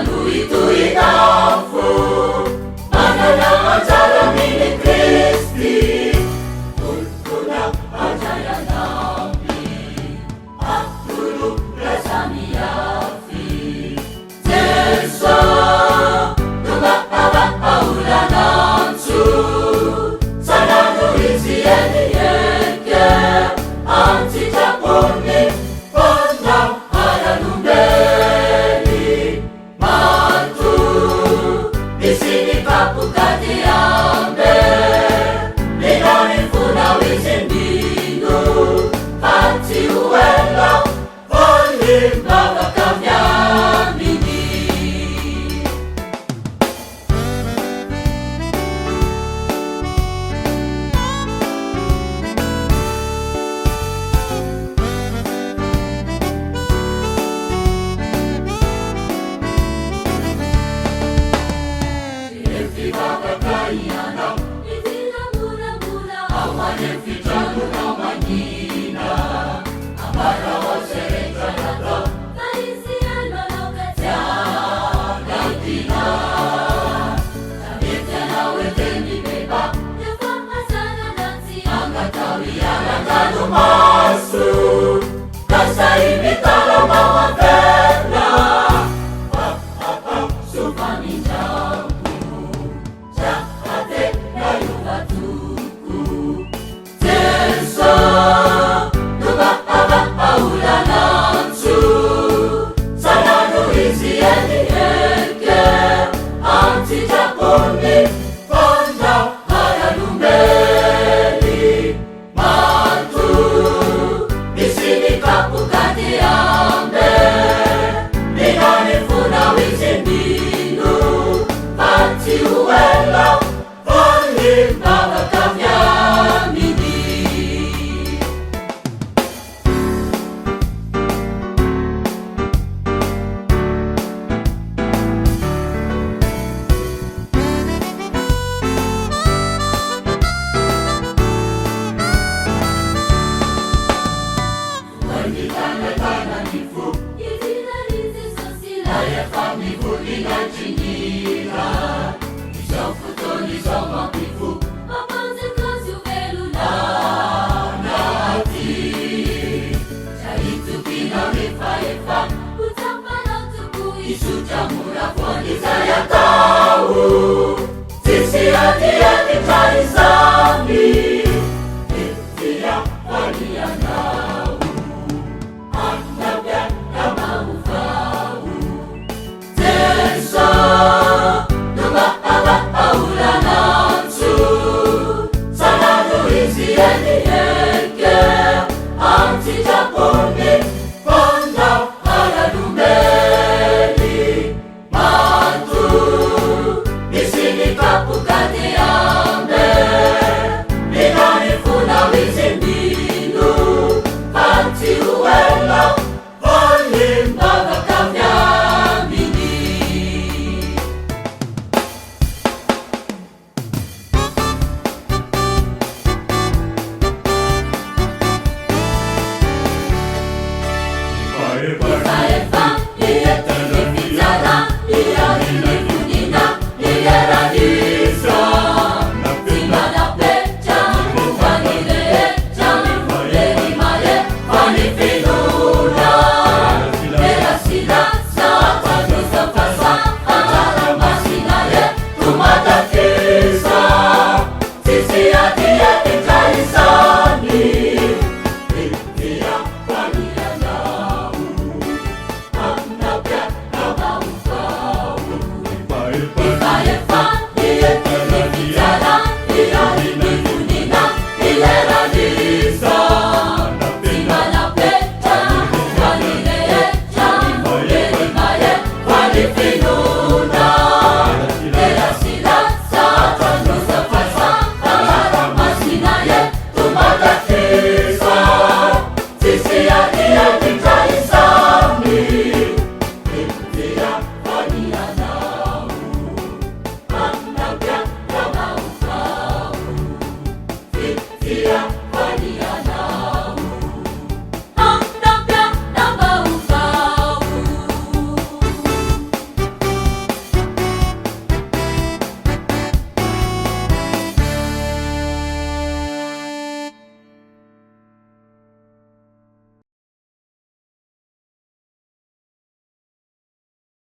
Lalu itu ikafu manana acara milik Kristi, kultulah acara nabi, akulu rasami yafi, Jesu tumak abak aulanan su, sana nuisi yeke, anti japoni, pondam ada numbeli, mantu, di sini kapukati ambe, linoni funa wizindigo, pati uwela, oli baba kamyamini. Baba kayana, Ivila mula-mula, amane fitalu amanyina, amara wasereta nato, Kaisi almalokata, natina, tabita na weteni beba, Yafama sana nansi, angatawi alanganu masu, kasa imitala mama pena, sufani jambu, jahate na yugatuku, Jesu, tuba aba aula nansu, sana nuizi yeke, anti japoni, konda haya lumbeli, mantu, disini kapukati ambe, linoni funa wizindigo, pati uwela, oli baba kamyamini. Wandikana nifu, Ivila rizi sosila, aye fami kulinga chingira, isofutoni soma pifu, Mapanze kazi uvelula, nati, jaitu kina refa, Utapa na tukui, isu chamura foni zayatau, sisi hati hati chaisa,